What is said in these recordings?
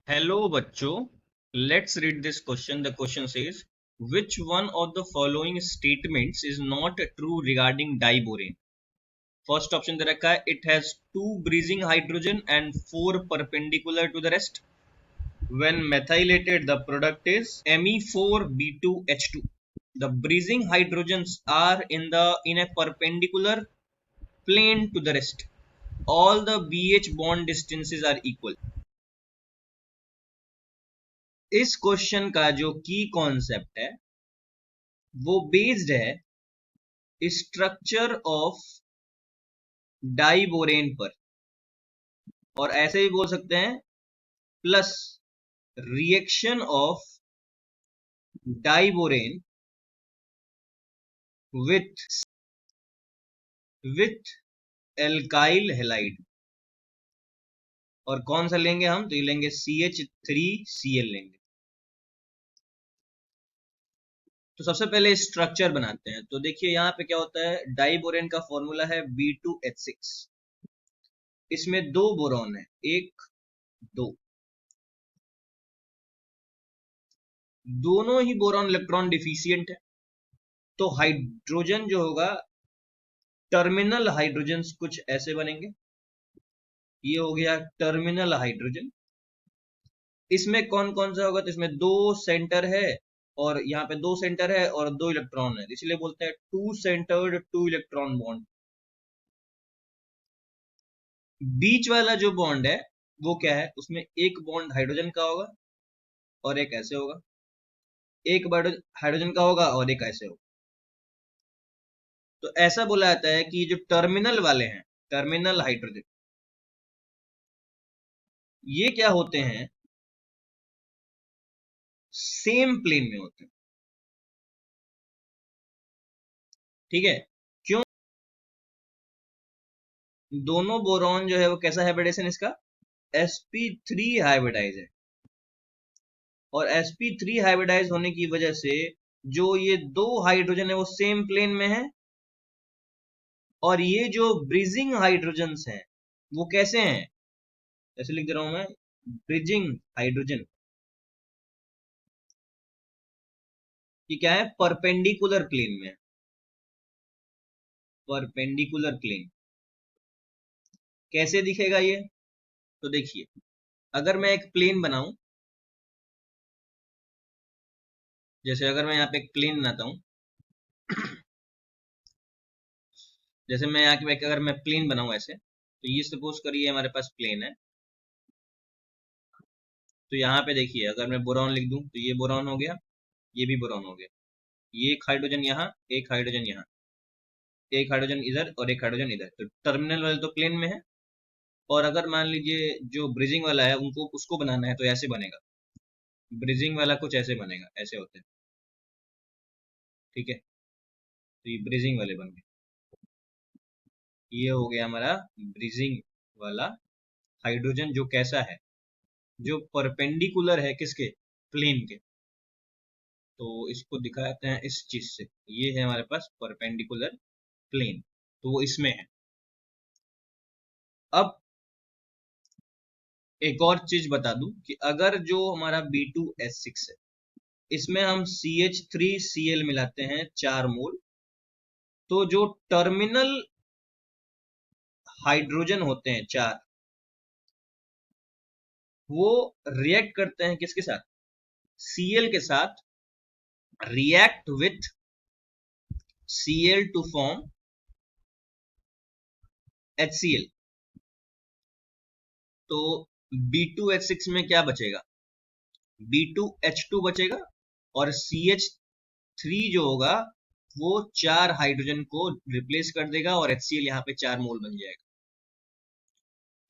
Hello बच्चों, let's read this question. The question says, which one of the following statements is not true regarding diborane? First option दे रखा है, it has two breathing hydrogen and four perpendicular to the rest. When methylated, the product is Me4B2H2. The breathing hydrogens are in a perpendicular plane to the rest. All the BH bond distances are equal. इस question का जो की concept है वो based है structure of diborane पर, और ऐसे भी बोल सकते हैं plus reaction of diborane with with alkyl halide. और कौन सा लेंगे हम, तो ये लेंगे CH3Cl लेंगे। तो सबसे पहले स्ट्रक्चर बनाते हैं। तो देखिए यहाँ पे क्या होता है, डाइबोरेन का फॉर्मूला है B2H6। इसमें दो बोरॉन है, एक दो, दोनों ही बोरॉन इलेक्ट्रॉन डिफिशियंट है। तो हाइड्रोजन जो होगा, टर्मिनल हाइड्रोजन कुछ ऐसे बनेंगे। ये हो गया टर्मिनल हाइड्रोजन। इसमें कौन कौन सा होगा, तो इसमें दो सेंटर है और यहाँ पे दो सेंटर है और दो इलेक्ट्रॉन है, इसलिए बोलते हैं two centred two electron bond. बीच वाला जो बॉन्ड है वो क्या है, उसमें एक बॉन्ड हाइड्रोजन का होगा और एक ऐसे होगा, एक हाइड्रोजन का होगा और एक ऐसे होगा। तो ऐसा बोला जाता है कि जो टर्मिनल वाले हैं, टर्मिनल हाइड्रोजन, ये क्या होते हैं, सेम प्लेन में होते हैं। ठीक है, क्यों? दोनों बोरॉन जो है वो कैसा हाइब्रिडाइजेशन इसका, sp3 हाइब्रिडाइज है। और sp3 हाइब्रिडाइज होने की वजह से जो ये दो हाइड्रोजन है वो सेम प्लेन में है, और ये जो ब्रिजिंग हाइड्रोजन हैं वो कैसे हैं, ऐसे लिख दे रहा हूं मैं, ब्रिजिंग हाइड्रोजन। ये क्या है, परपेंडिकुलर प्लेन में, परपेंडिकुलर प्लेन। कैसे दिखेगा ये, तो देखिए, अगर मैं एक प्लेन बनाऊं, जैसे अगर मैं यहाँ पे एक प्लेन बनाता हूं, जैसे मैं यहाँ पे अगर मैं प्लेन बनाऊं ऐसे, तो ये सपोज करिए हमारे पास प्लेन है। तो यहाँ पे देखिए, अगर मैं बोरॉन लिख दूं तो ये बोरॉन हो गया, ये भी बोरॉन हो गया, ये एक हाइड्रोजन यहाँ, एक हाइड्रोजन यहाँ, एक हाइड्रोजन इधर और एक हाइड्रोजन इधर। तो टर्मिनल वाले तो प्लेन में है, और अगर मान लीजिए जो ब्रिजिंग वाला है उनको उसको बनाना है तो ऐसे बनेगा, ब्रिजिंग वाला कुछ ऐसे बनेगा, ऐसे होते हैं। ठीक है, तो ये ब्रिजिंग वाले बन गए। ये हो गया हमारा ब्रिजिंग वाला हाइड्रोजन, जो कैसा है, जो परपेंडिकुलर है किसके, प्लेन के। तो इसको दिखाते हैं इस चीज से, ये है हमारे पास परपेंडिकुलर प्लेन, तो वो इसमें है। अब एक और चीज बता दूं कि अगर जो हमारा B2H6 है, इसमें हम CH3Cl मिलाते हैं 4 मोल, तो जो टर्मिनल हाइड्रोजन होते हैं 4, वो रिएक्ट करते हैं किसके साथ, Cl के साथ, react with Cl to form HCl। तो B2H6 में क्या बचेगा, B2H2 बचेगा, और CH3 जो होगा वो 4 हाइड्रोजन को रिप्लेस कर देगा और HCl यहाँ पे 4 मोल बन जाएगा।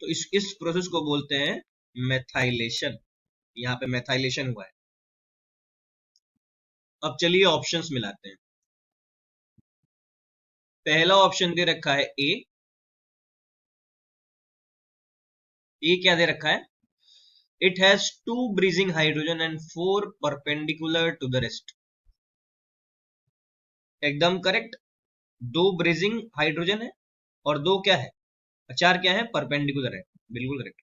तो इस प्रोसेस को बोलते हैं मेथाइलेशन। यहाँ पे मेथाइलेशन हुआ है। अब चलिए ऑप्शंस मिलाते हैं। पहला ऑप्शन दे रखा है ए। ए क्या दे रखा है, it has two bridging hydrogen and 4 perpendicular to the rest. एकदम करेक्ट, दो ब्रीजिंग हाइड्रोजन है और दो क्या है, 4 क्या है, परपेंडिकुलर है, बिल्कुल करेक्ट।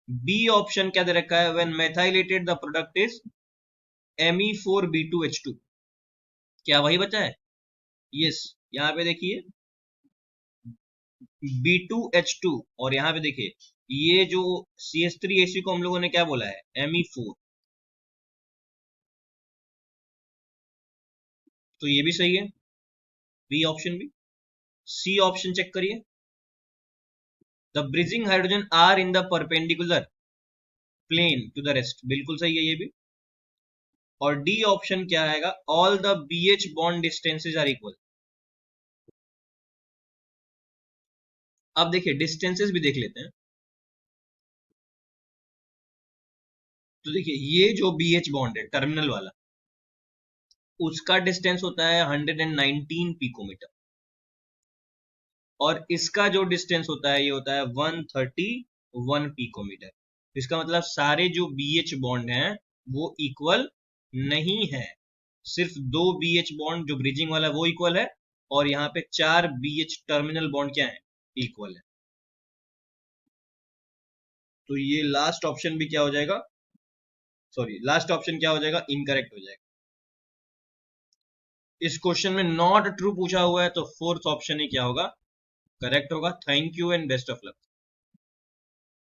बी ऑप्शन क्या दे रखा है, when methylated the product is Me4B2H2, क्या वही बचा है? यस, यहाँ पे देखिए B2H2, और यहाँ पे देखिए ये जो CH3Ac को हम लोगों ने क्या बोला है, Me4, तो ये भी सही है, बी ऑप्शन भी। सी ऑप्शन चेक करिए, the bridging hydrogen are in the perpendicular plane to the rest, बिल्कुल सही है ये भी। और डी ऑप्शन क्या आएगा, all the BH bond distances are equal. अब देखिए डिस्टेंसेस भी देख लेते हैं, तो देखिए ये जो BH बॉन्ड है टर्मिनल वाला, उसका डिस्टेंस होता है 119 पिकोमीटर, और इसका जो डिस्टेंस होता है ये होता है 131 पिकोमीटर। इसका मतलब सारे जो BH बॉन्ड हैं वो इक्वल नहीं है, सिर्फ दो BH बॉन्ड जो ब्रिजिंग वाला है वो इक्वल है, और यहाँ पे 4 BH टर्मिनल बॉन्ड क्या है, इक्वल है। तो ये लास्ट ऑप्शन भी क्या हो जाएगा, सॉरी लास्ट ऑप्शन क्या हो जाएगा, इनकरेक्ट हो जाएगा। इस क्वेश्चन में नॉट ट्रू पूछा हुआ है, तो फोर्थ ऑप्शन ही क्या होगा, करेक्ट होगा। Thank you and best of luck.